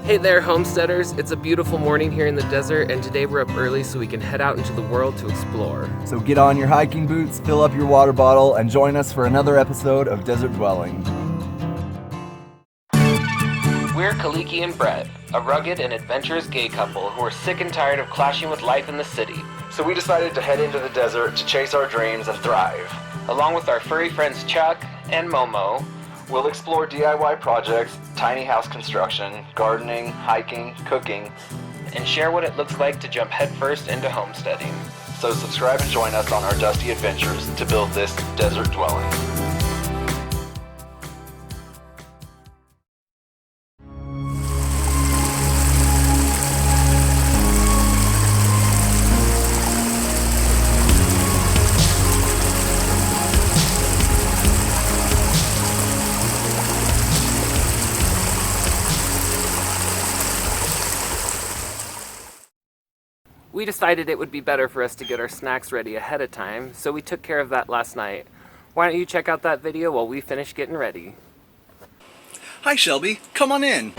Hey there, homesteaders. It's a beautiful morning here in the desert, and today we're up early so we can head out into the world to explore. So get on your hiking boots, fill up your water bottle, and join us for another episode of Desert Dwelling. We're Kaliki and Brett, a rugged and adventurous gay couple who are sick and tired of clashing with life in the city. So we decided to head into the desert to chase our dreams and thrive. Along with our furry friends Chuck and Momo, We'll explore DIY projects, tiny house construction, gardening, hiking, cooking, and share what it looks like to jump headfirst into homesteading. So subscribe and join us on our dusty adventures to build this desert dwelling. We decided it would be better for us to get our snacks ready ahead of time, so we took care of that last night. Why don't you check out that video while we finish getting ready? Hi Shelby, come on in.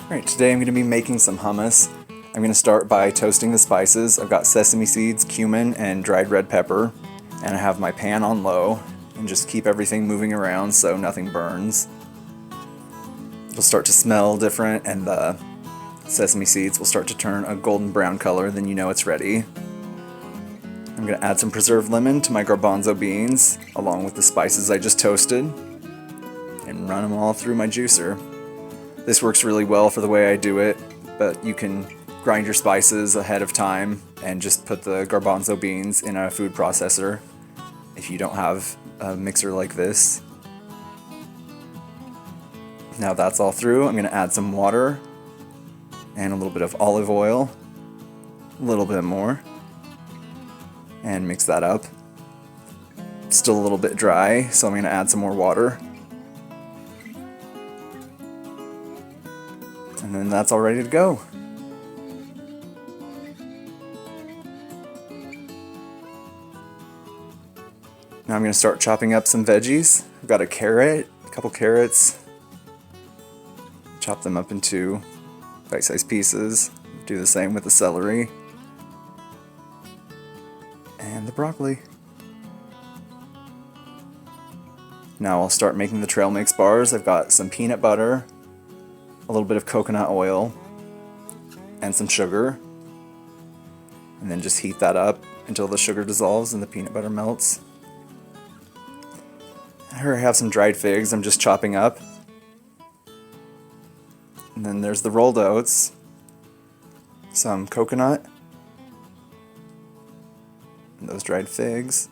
Alright, today I'm going to be making some hummus. I'm going to start by toasting the spices. I've got sesame seeds, cumin, and dried red pepper. And I have my pan on low, and just keep everything moving around so nothing burns. It'll start to smell different, and the sesame seeds will start to turn a golden brown color, then you know it's ready. I'm going to add some preserved lemon to my garbanzo beans, along with the spices I just toasted, and run them all through my juicer. This works really well for the way I do it, but you can grind your spices ahead of time and just put the garbanzo beans in a food processor if you don't have a mixer like this. Now that's all through, I'm going to add some water and a little bit of olive oil, a little bit more, and mix that up. It's still a little bit dry, so I'm going to add some more water. And then that's all ready to go. Now I'm going to start chopping up some veggies. I've got a carrot, a couple carrots. Chop them up into bite-sized pieces. Do the same with the celery. And the broccoli. Now I'll start making the trail mix bars. I've got some peanut butter, a little bit of coconut oil, and some sugar. And then just heat that up until the sugar dissolves and the peanut butter melts. Here I have some dried figs I'm just chopping up. And then there's the rolled oats, some coconut, and those dried figs.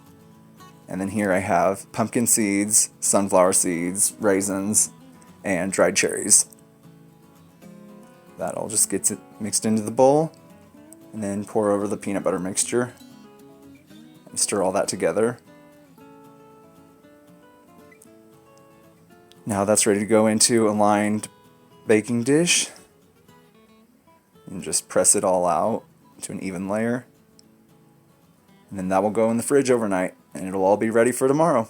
And then here I have pumpkin seeds, sunflower seeds, raisins, and dried cherries. That all just gets it mixed into the bowl, and then pour over the peanut butter mixture and stir all that together. Now that's ready to go into a lined baking dish, and just press it all out to an even layer, and then that will go in the fridge overnight, and it'll all be ready for tomorrow.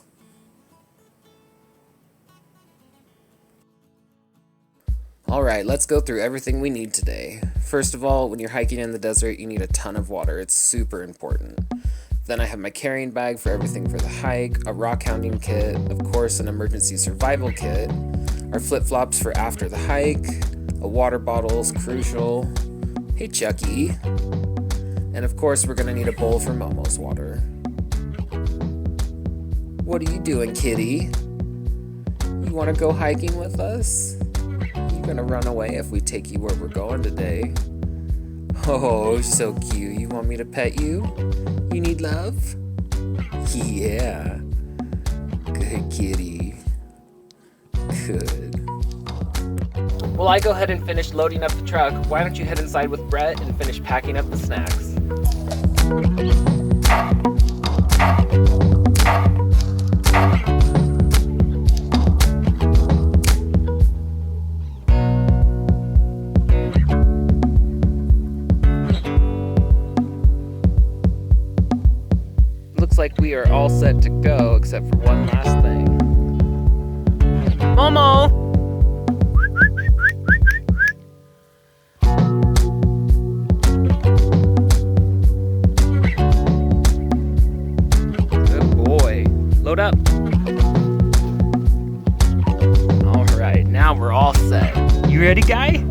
Alright, let's go through everything we need today. First of all, when you're hiking in the desert, you need a ton of water. It's super important. Then I have my carrying bag for everything for the hike, a rock hounding kit, of course an emergency survival kit, our flip-flops for after the hike, a water bottle is crucial. Hey Chucky. And of course we're gonna need a bowl for Momo's water. What are you doing, kitty? You wanna go hiking with us? You're gonna run away if we take you where we're going today. Oh, so cute. You want me to pet you? You need love? Yeah. Good kitty. Good. While I go ahead and finish loading up the truck, why don't you head inside with Brett and finish packing up the snacks? like we are all set to go except for one last thing. Momo! Good boy. Load up. Alright, now we're all set. You ready, guy?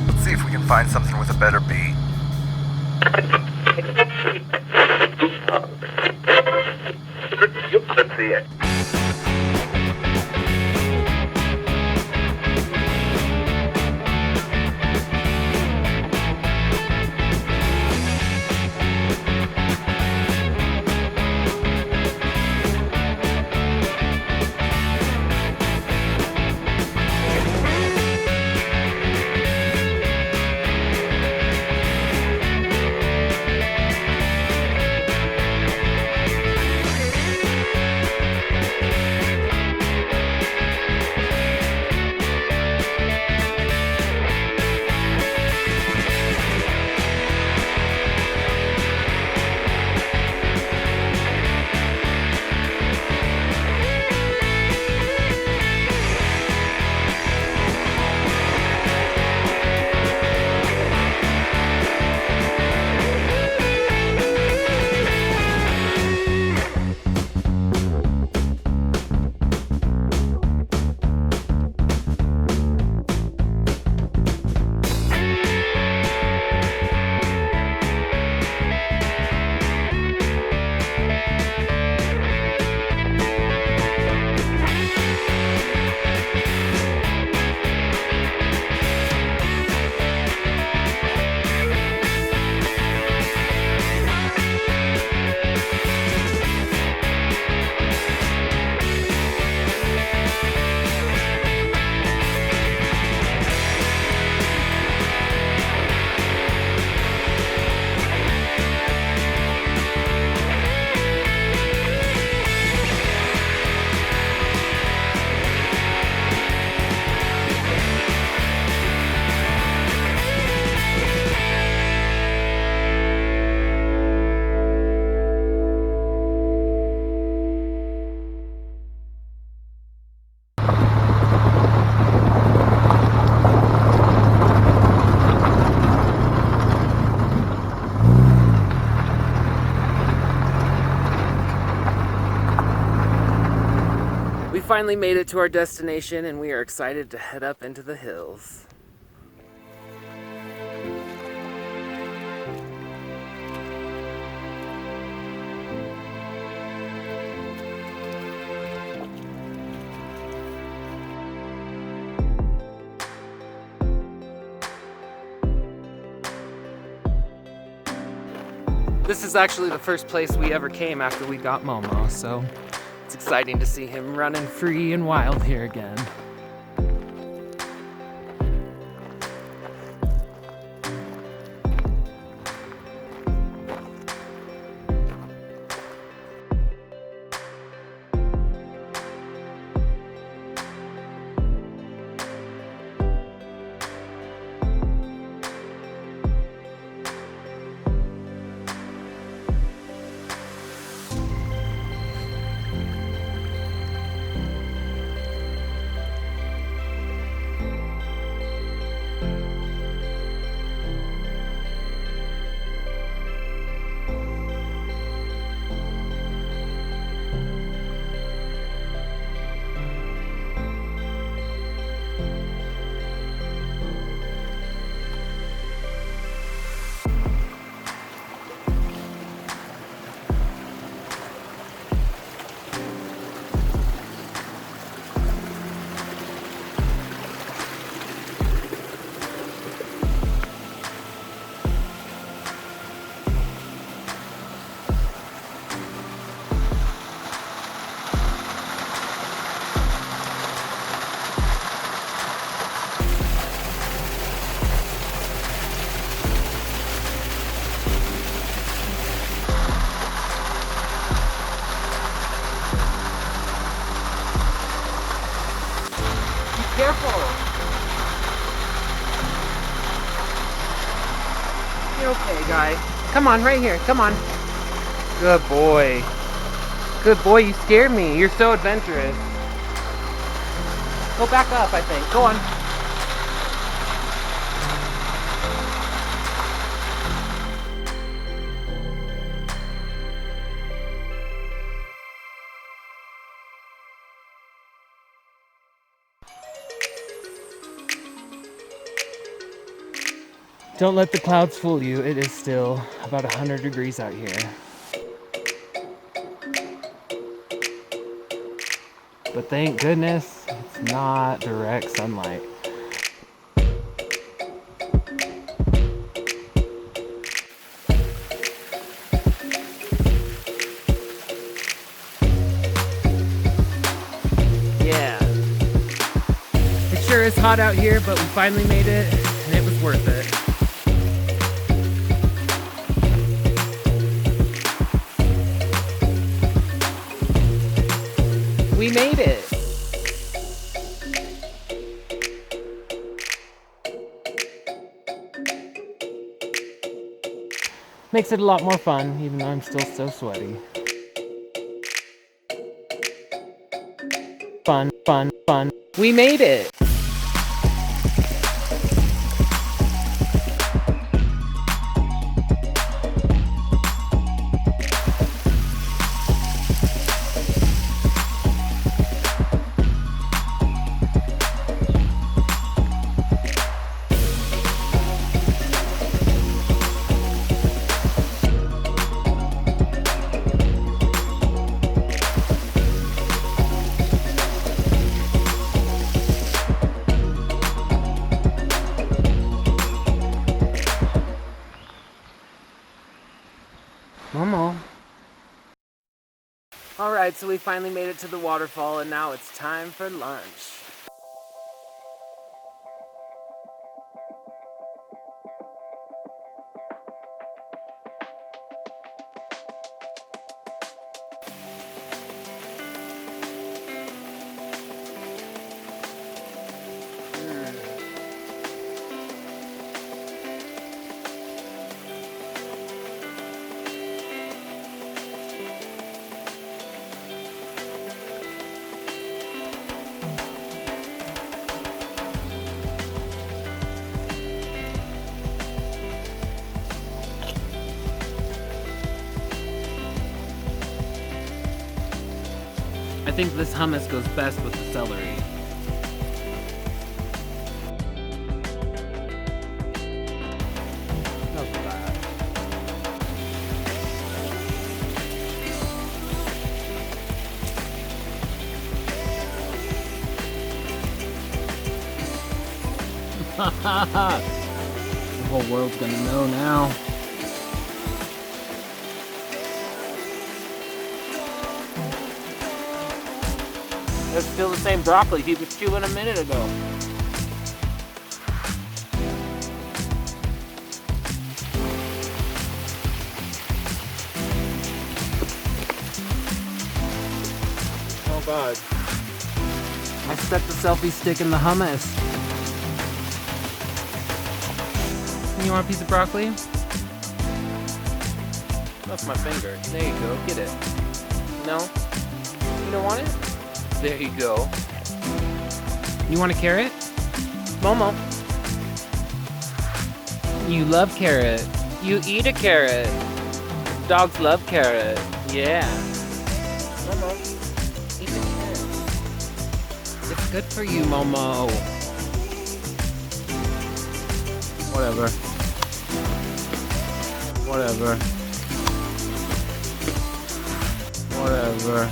Let's see if we can find something with a better beat. Let's see it. We finally made it to our destination and we are excited to head up into the hills. This is actually the first place we ever came after we got Momo, so it's exciting to see him running free and wild here again. Careful! You're okay, guy. Come on, right here. Come on. Good boy. Good boy, you scared me. You're so adventurous. Go back up, I think. Go on. Don't let the clouds fool you. It is still about 100 degrees out here. But thank goodness it's not direct sunlight. Yeah. It sure is hot out here, but we finally made it, and it was worth it. We made it! Makes it a lot more fun, even though I'm still so sweaty. Fun, fun, fun. We made it! Momo. Alright, so we finally made it to the waterfall, and now it's time for lunch. I think this hummus goes best with the celery. Not bad. The whole world's gonna know now. It's still the same broccoli he was chewing a minute ago. Oh God. I stuck the selfie stick in the hummus. You want a piece of broccoli? That's my finger. There you go. Get it. No? You don't want it? There you go. You want a carrot? Momo. You love carrot. You eat a carrot. Dogs love carrot. Yeah. Momo. Eat the carrot. It's good for you, Momo. Whatever. Whatever. Whatever.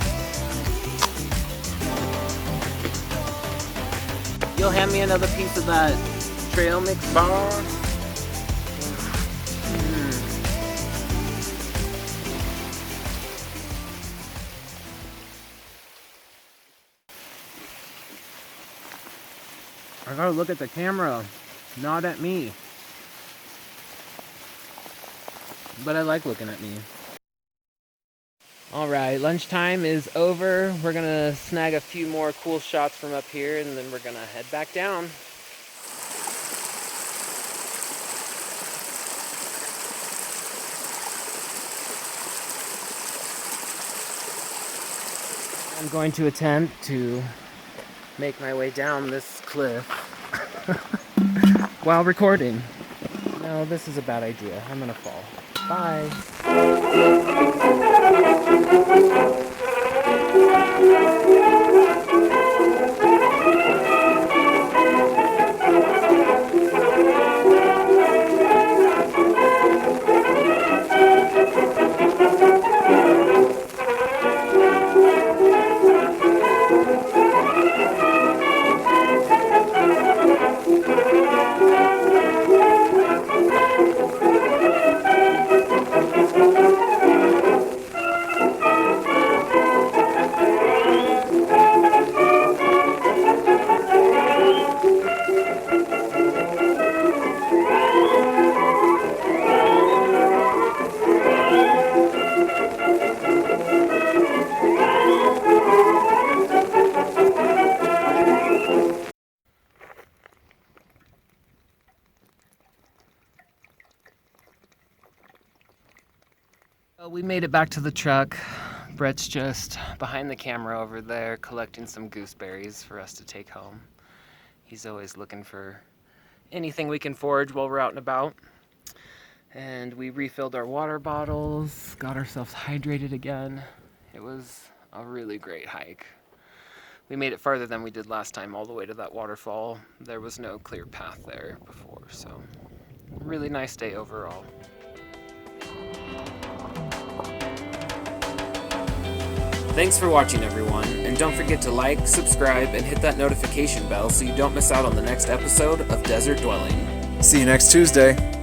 You'll hand me another piece of that trail mix bar? I gotta look at the camera, not at me. But I like looking at me. Alright, lunchtime is over. We're gonna snag a few more cool shots from up here and then we're gonna head back down. I'm going to attempt to make my way down this cliff while recording. No, this is a bad idea. I'm gonna fall. Bye. Well, we made it back to the truck. Brett's just behind the camera over there collecting some gooseberries for us to take home. He's always looking for anything we can forage while we're out and about. And we refilled our water bottles, got ourselves hydrated again. It was a really great hike. We made it farther than we did last time, all the way to that waterfall. There was no clear path there before, so really nice day overall. Thanks for watching, everyone, and don't forget to like, subscribe, and hit that notification bell so you don't miss out on the next episode of Desert Dwelling. See you next Tuesday.